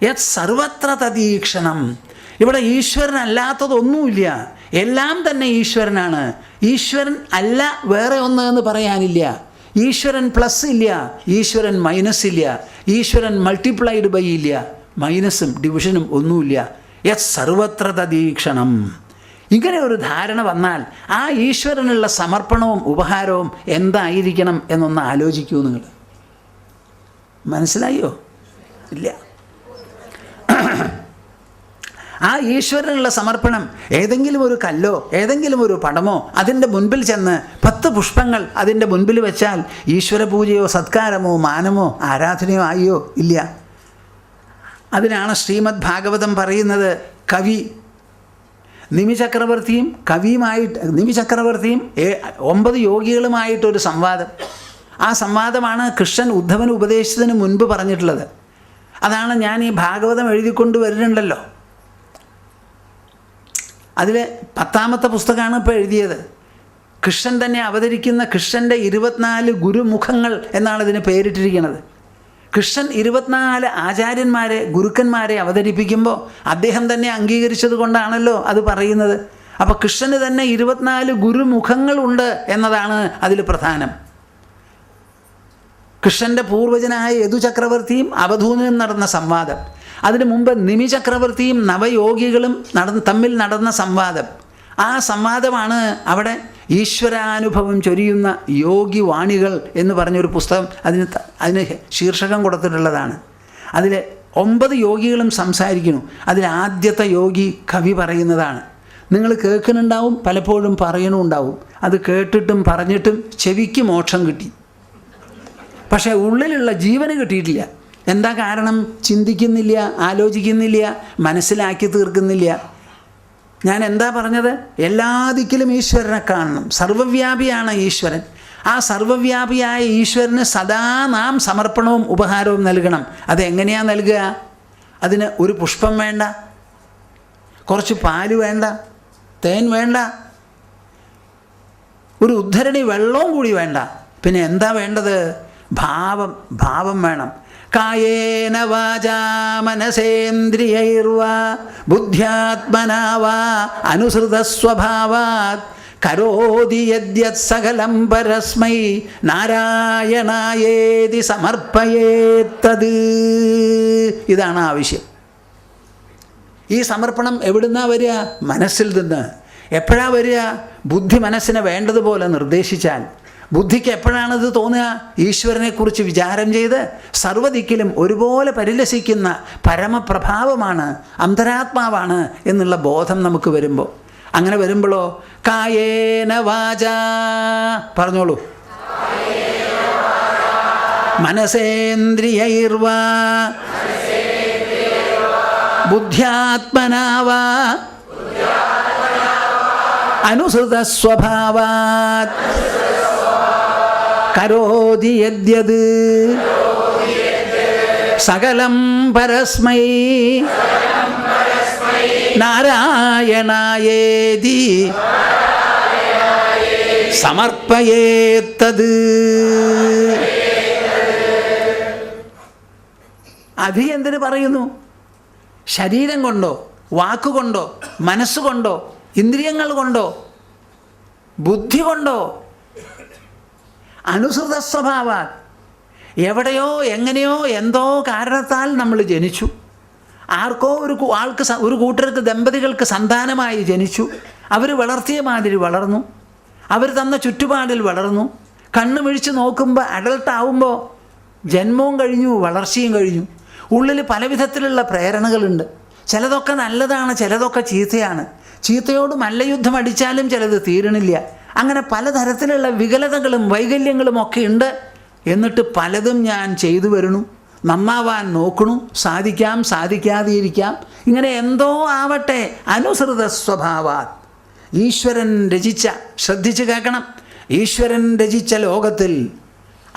യത് സർവത്ര തദീക്ഷണം. ഇവിടെ ഈശ്വരനല്ലാത്തതൊന്നുമില്ല, എല്ലാം തന്നെ ഈശ്വരനാണ്. ഈശ്വരൻ അല്ല വേറെ ഒന്ന് എന്ന് പറയാനില്ല. ഈശ്വരൻ പ്ലസ് ഇല്ല, ഈശ്വരൻ മൈനസ് ഇല്ല, ഈശ്വരൻ മൾട്ടിപ്ലൈഡ് ബൈ ഇല്ല, മൈനസും ഡിവിഷനും ഒന്നുമില്ല. യത് സർവത്ര തദീക്ഷണം. ഇങ്ങനെ ഒരു ധാരണ വന്നാൽ ആ ഈശ്വരനുള്ള സമർപ്പണവും ഉപഹാരവും എന്തായിരിക്കണം എന്നൊന്ന് ആലോചിക്കൂ നിങ്ങൾ. മനസ്സിലായോ? ഇല്ല. ആ ഈശ്വരനുള്ള സമർപ്പണം ഏതെങ്കിലും ഒരു കല്ലോ ഏതെങ്കിലും ഒരു പടമോ അതിൻ്റെ മുൻപിൽ ചെന്ന് 10 പുഷ്പങ്ങൾ അതിൻ്റെ മുൻപിൽ വെച്ചാൽ ഈശ്വര പൂജയോ സത്കാരമോ മാനമോ ആരാധനയോ ആയോ? ഇല്ല. അതിനാണ് ശ്രീമദ് ഭാഗവതം പറയുന്നത്, കവി നിമിചക്രവർത്തിയും 9 യോഗികളുമായിട്ടൊരു സംവാദം. ആ സംവാദമാണ് കൃഷ്ണൻ ഉദ്ധവന് ഉപദേശിച്ചതിന് മുൻപ് പറഞ്ഞിട്ടുള്ളത്. അതാണ് ഞാൻ ഈ ഭാഗവതം എഴുതിക്കൊണ്ട് വരുന്നുണ്ടല്ലോ, അതിൽ 10ാമത്തെ പുസ്തകമാണ് ഇപ്പോൾ എഴുതിയത്. കൃഷ്ണൻ തന്നെ അവതരിക്കുന്ന കൃഷ്ണൻ്റെ 24 ഗുരുമുഖങ്ങൾ എന്നാണ് ഇതിന് പേരിട്ടിരിക്കുന്നത്. കൃഷ്ണൻ 24 ആചാര്യന്മാരെ ഗുരുക്കന്മാരെ അവതരിപ്പിക്കുമ്പോൾ അദ്ദേഹം തന്നെ അംഗീകരിച്ചത് കൊണ്ടാണല്ലോ അത് പറയുന്നത്. അപ്പോൾ കൃഷ്ണന് തന്നെ 24 ഗുരുമുഖങ്ങളുണ്ട് എന്നതാണ് അതിൽ പ്രധാനം. കൃഷ്ണൻ്റെ പൂർവജനായ യദു ചക്രവർത്തിയും അവധൂതനും നടന്ന സംവാദം, അതിനു മുമ്പ് നിമി ചക്രവർത്തിയും നവയോഗികളും തമ്മിൽ നടന്ന സംവാദം. ആ സംവാദമാണ് അവിടെ ഈശ്വരാനുഭവം ചൊരിയുന്ന യോഗി വാണികൾ എന്ന് പറഞ്ഞൊരു പുസ്തകം അതിന് ശീർഷകം കൊടുത്തിട്ടുള്ളതാണ്. അതിൽ 9 യോഗികളും സംസാരിക്കുന്നു. അതിൽ ആദ്യത്തെ യോഗി കവി പറയുന്നതാണ്. നിങ്ങൾ കേൾക്കുന്നുണ്ടാവും, പലപ്പോഴും പറയണുണ്ടാവും. അത് കേട്ടിട്ടും പറഞ്ഞിട്ടും ചെവിക്ക് മോക്ഷം കിട്ടി, പക്ഷേ ഉള്ളിലുള്ള ജീവന് കിട്ടിയിട്ടില്ല. എന്താ കാരണം? ചിന്തിക്കുന്നില്ല, ആലോചിക്കുന്നില്ല, മനസ്സിലാക്കി തീർക്കുന്നില്ല. ഞാൻ എന്താ പറഞ്ഞത്? എല്ലാ ദിക്കിലും ഈശ്വരനെ കാണണം. സർവ്വവ്യാപിയാണ് ഈശ്വരൻ. ആ സർവ്വവ്യാപിയായ ഈശ്വരന് സദാ നാം സമർപ്പണവും ഉപഹാരവും നൽകണം. അതെങ്ങനെയാണ് നൽകുക? അതിന് ഒരു പുഷ്പം വേണ്ട, കുറച്ച് പാല് വേണ്ട, തേൻ വേണ്ട, ഒരു ഉദ്ധരണി വെള്ളവും കൂടി വേണ്ട. പിന്നെ എന്താ വേണ്ടത്? ഭാവം വേണം. കായേന വാചാ മനസേന്ദ്രിയൈർവാ ബുദ്ധ്യാത്മനാ വാ അനുസൃത സ്വഭാവാത് കരോതി യദ്യത് സകലം പരസ്മൈ നാരായണായേതി സമർപ്പയേത്തത്. ഇതാണ് ആവശ്യം. ഈ സമർപ്പണം എവിടുന്നാ വരിക? മനസ്സിൽ നിന്ന്. എപ്പോഴാ വരിക? ബുദ്ധി മനസ്സിനെ വേണ്ടതുപോലെ നിർദ്ദേശിച്ചാൽ. ബുദ്ധിക്ക് എപ്പോഴാണിത് തോന്നുക? ഈശ്വരനെക്കുറിച്ച് വിചാരം ചെയ്ത് സർവ്വദിക്കിലും ഒരുപോലെ പരിലസിക്കുന്ന പരമപ്രഭാവമാണ്, അന്തരാത്മാവാണ് എന്നുള്ള ബോധം നമുക്ക് വരുമ്പോൾ, അങ്ങനെ വരുമ്പോഴോ കായേന വാചാ, പറഞ്ഞോളൂ, മനസേന്ദ്രിയൈർവാ ബുദ്ധ്യാത്മനാ വാ അനുസൃത സ്വഭാവാത് കരോതി യദ്യത് സകലം പരസ്മൈ നാരായണായേതി സമർപ്പയേത്തത്. അധി എന്തിനു പറയുന്നു? ശരീരം കൊണ്ടോ, വാക്കുകൊണ്ടോ, മനസ്സുകൊണ്ടോ, ഇന്ദ്രിയങ്ങൾ കൊണ്ടോ, ബുദ്ധി കൊണ്ടോ, അനുസൃത സ്വഭാവ. എവിടെയോ എങ്ങനെയോ എന്തോ കാരണത്താൽ നമ്മൾ ജനിച്ചു. ആർക്കോ ഒരു കൂട്ടർക്ക് ദമ്പതികൾക്ക് സന്താനമായി ജനിച്ചു. അവർ വളർത്തിയ മാതിരി വളർന്നു, അവർ തന്ന ചുറ്റുപാടിൽ വളർന്നു. കണ്ണ് മിഴിച്ച് നോക്കുമ്പോൾ അഡൾട്ടാവുമ്പോൾ ജന്മവും കഴിഞ്ഞു, വളർച്ചയും കഴിഞ്ഞു. ഉള്ളിൽ പല വിധത്തിലുള്ള പ്രേരണകളുണ്ട്. ചിലതൊക്കെ നല്ലതാണ്, ചിലതൊക്കെ ചീത്തയാണ്. ചീത്തയോട് മല്ലയുദ്ധം അടിച്ചാലും ചിലത് തീരണില്ല. അങ്ങനെ പലതരത്തിലുള്ള വികലതകളും വൈകല്യങ്ങളും ഒക്കെ ഉണ്ട്. എന്നിട്ട് പലതും ഞാൻ ചെയ്തു വരുന്നു, നന്നാവാൻ നോക്കണു, സാധിക്കാം, സാധിക്കാതെയിരിക്കാം. ഇങ്ങനെ എന്തോ ആവട്ടെ, അനുസൃത സ്വഭാവാത്. ഈശ്വരൻ രചിച്ച, ശ്രദ്ധിച്ച് കേൾക്കണം, ഈശ്വരൻ രചിച്ച ലോകത്തിൽ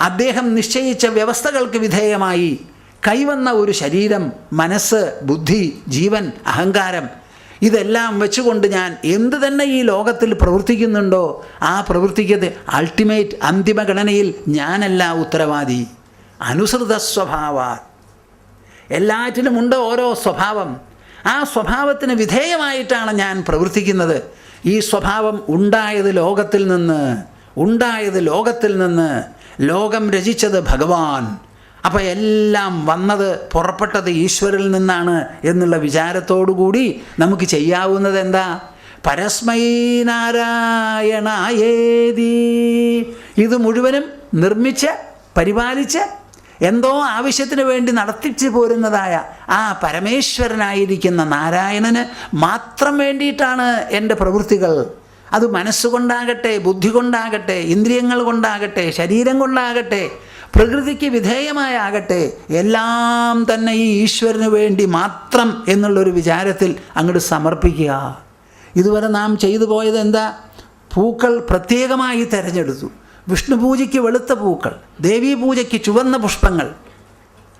അദ്ദേഹം നിശ്ചയിച്ച വ്യവസ്ഥകൾക്ക് വിധേയമായി കൈവന്ന ഒരു ശരീരം, മനസ്സ്, ബുദ്ധി, ജീവൻ, അഹങ്കാരം, ഇതെല്ലാം വെച്ചുകൊണ്ട് ഞാൻ എന്ത് തന്നെ ഈ ലോകത്തിൽ പ്രവർത്തിക്കുന്നുണ്ടോ ആ പ്രവൃത്തിക്കത് അൾട്ടിമേറ്റ് അന്തിമഗണനയിൽ ഞാനല്ല ഉത്തരവാദി. അനുസൃത സ്വഭാവ. എല്ലാറ്റിനുമുണ്ട് ഓരോ സ്വഭാവം. ആ സ്വഭാവത്തിന് വിധേയമായിട്ടാണ് ഞാൻ പ്രവർത്തിക്കുന്നത്. ഈ സ്വഭാവം ഉണ്ടായത് ലോകത്തിൽ നിന്ന്, ലോകം രചിച്ചത് ഭഗവാൻ. അപ്പോൾ എല്ലാം പുറപ്പെട്ടത് ഈശ്വരിൽ നിന്നാണ് എന്നുള്ള വിചാരത്തോടുകൂടി നമുക്ക് ചെയ്യാവുന്നത് എന്താ? പരസ്മൈ നാരായണായേതി. ഇത് മുഴുവനും നിർമ്മിച്ച് പരിപാലിച്ച് എന്തോ ആവശ്യത്തിന് വേണ്ടി നടത്തിച്ചു പോരുന്നതായ ആ പരമേശ്വരനായിരിക്കുന്ന നാരായണന് മാത്രം വേണ്ടിയിട്ടാണ് എൻ്റെ പ്രവൃത്തികൾ. അത് മനസ്സുകൊണ്ടാകട്ടെ, ബുദ്ധി കൊണ്ടാകട്ടെ, ഇന്ദ്രിയങ്ങൾ കൊണ്ടാകട്ടെ, ശരീരം കൊണ്ടാകട്ടെ, പ്രകൃതിക്ക് വിധേയമായാകട്ടെ, എല്ലാം തന്നെ ഈ ഈശ്വരന് വേണ്ടി മാത്രം എന്നുള്ളൊരു വിചാരത്തിൽ അങ്ങോട്ട് സമർപ്പിക്കുക. ഇതുവരെ നാം ചെയ്തു പോയത് എന്താ? പൂക്കൾ പ്രത്യേകമായി തിരഞ്ഞെടുത്തു. വിഷ്ണു പൂജയ്ക്ക് വെളുത്ത പൂക്കൾ, ദേവീ പൂജയ്ക്ക് ചുവന്ന പുഷ്പങ്ങൾ,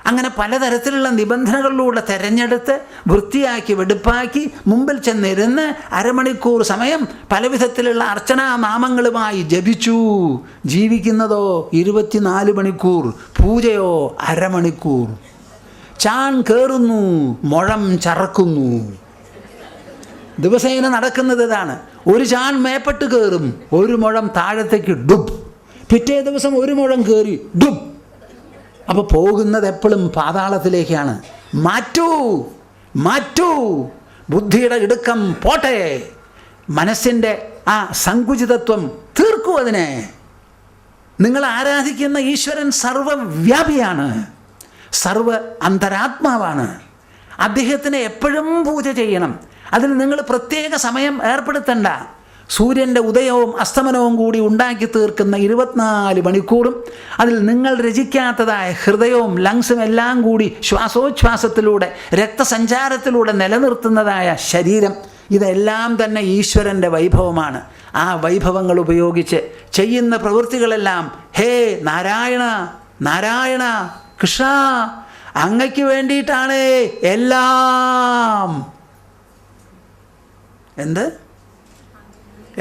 അങ്ങനെ പലതരത്തിലുള്ള നിബന്ധനകളിലൂടെ തിരഞ്ഞെടുത്ത് വൃത്തിയാക്കി വെടുപ്പാക്കി മുമ്പിൽ ചെന്നിരുന്ന് അരമണിക്കൂർ സമയം പലവിധത്തിലുള്ള അർച്ചനാനാമങ്ങളുമായി ജപിച്ചു. ജീവിക്കുന്നതോ 24 മണിക്കൂർ, പൂജയോ അരമണിക്കൂർ. ചാൺ കയറുന്നു, മുഴം ചറക്കുന്നു. ദിവസേന നടക്കുന്നത് ഇതാണ്. ഒരു ചാൺ മേപ്പെട്ട് കയറും, ഒരു മുഴം താഴത്തേക്ക് ഡുബ്. പിറ്റേ ദിവസം ഒരു മുഴം കയറി ഡുബ്. അപ്പോൾ പോകുന്നത് എപ്പോഴും പാതാളത്തിലേക്കാണ്. മാറ്റൂ, ബുദ്ധിയുടെ ഇടുക്കം പോട്ടെ, മനസ്സിൻ്റെ ആ സങ്കുചിതത്വം തീർക്കൂ. അതിനെ നിങ്ങൾ ആരാധിക്കുന്ന ഈശ്വരൻ സർവവ്യാപിയാണ്, സർവ അന്തരാത്മാവാണ്. അദ്ദേഹത്തിന് എപ്പോഴും പൂജ ചെയ്യണം. അതിന് നിങ്ങൾ പ്രത്യേക സമയം ഏർപ്പെടുത്തണ്ട. സൂര്യൻ്റെ ഉദയവും അസ്തമനവും കൂടി ഉണ്ടാക്കി തീർക്കുന്ന 24 മണിക്കൂറും അതിൽ നിങ്ങൾ രചിക്കാത്തതായ ഹൃദയവും ലങ്സും എല്ലാം കൂടി ശ്വാസോച്ഛ്വാസത്തിലൂടെ രക്തസഞ്ചാരത്തിലൂടെ നിലനിർത്തുന്നതായ ശരീരം, ഇതെല്ലാം തന്നെ ഈശ്വരൻ്റെ വൈഭവമാണ്. ആ വൈഭവങ്ങൾ ഉപയോഗിച്ച് ചെയ്യുന്ന പ്രവൃത്തികളെല്ലാം ഹേ നാരായണ, നാരായണ, കൃഷ്ണ, അങ്ങയ്ക്ക് വേണ്ടിയിട്ടാണ് എല്ലാം.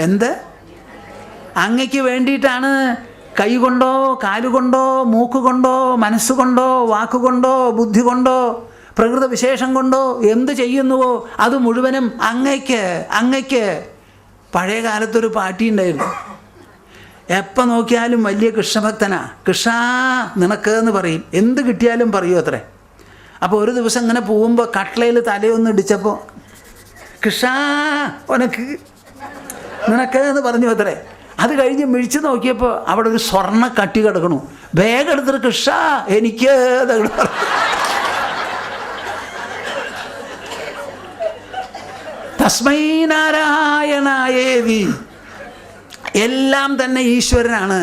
എന്ത് അങ്ങയ്ക്ക് വേണ്ടിയിട്ടാണ്. കൈകൊണ്ടോ, കാലുകൊണ്ടോ, മൂക്കുകൊണ്ടോ, മനസ്സുകൊണ്ടോ, വാക്കുകൊണ്ടോ, ബുദ്ധി കൊണ്ടോ, പ്രകൃത വിശേഷം കൊണ്ടോ എന്ത് ചെയ്യുന്നുവോ അത് മുഴുവനും അങ്ങയ്ക്ക്. പഴയ കാലത്തൊരു പാട്ടിയുണ്ടായിരുന്നു. എപ്പോൾ നോക്കിയാലും വലിയ കൃഷ്ണഭക്തനാ. കൃഷ്ണ നിനക്ക് എന്ന് പറയും, എന്ത് കിട്ടിയാലും പറയൂ അത്രേ. അപ്പോൾ ഒരു ദിവസം ഇങ്ങനെ പോകുമ്പോൾ കട്ട്ലയിൽ തലയൊന്ന് ഇടിച്ചപ്പോൾ കൃഷ്ണ നിനക്ക് എന്ന് പറഞ്ഞു അത്രേ. അത് കഴിഞ്ഞ് മിഴിച്ച് നോക്കിയപ്പോൾ അവിടെ ഒരു സ്വർണ്ണ കട്ടി കിടക്കണു. വേഗം എടുത്തിട്ട് കൃഷ്ണ എനിക്ക് തസ്മൈ നാരായണായേതി. എല്ലാം തന്നെ ഈശ്വരനാണ്.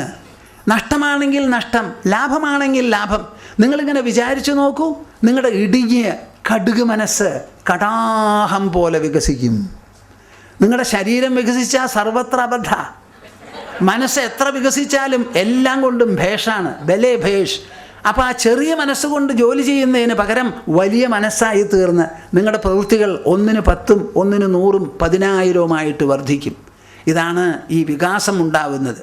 നഷ്ടമാണെങ്കിൽ നഷ്ടം, ലാഭമാണെങ്കിൽ ലാഭം. നിങ്ങളിങ്ങനെ വിചാരിച്ചു നോക്കൂ. നിങ്ങളുടെ ഇടുങ്ങിയ കടുക് മനസ്സ് കടാഹം പോലെ വികസിക്കും. നിങ്ങളുടെ ശരീരം വികസിച്ചാൽ സർവത്ര അബദ്ധ. മനസ്സ് എത്ര വികസിച്ചാലും എല്ലാം കൊണ്ടും ഭേഷാണ്, ബലേ ഭേഷ്. അപ്പോൾ ആ ചെറിയ മനസ്സുകൊണ്ട് ജോലി ചെയ്യുന്നതിന് പകരം വലിയ മനസ്സായി തീർന്ന് നിങ്ങളുടെ പ്രവൃത്തികൾ 1-ന് 10, 1-ന് 100, 10,000 വർദ്ധിക്കും. ഇതാണ് ഈ വികാസം ഉണ്ടാവുന്നത്.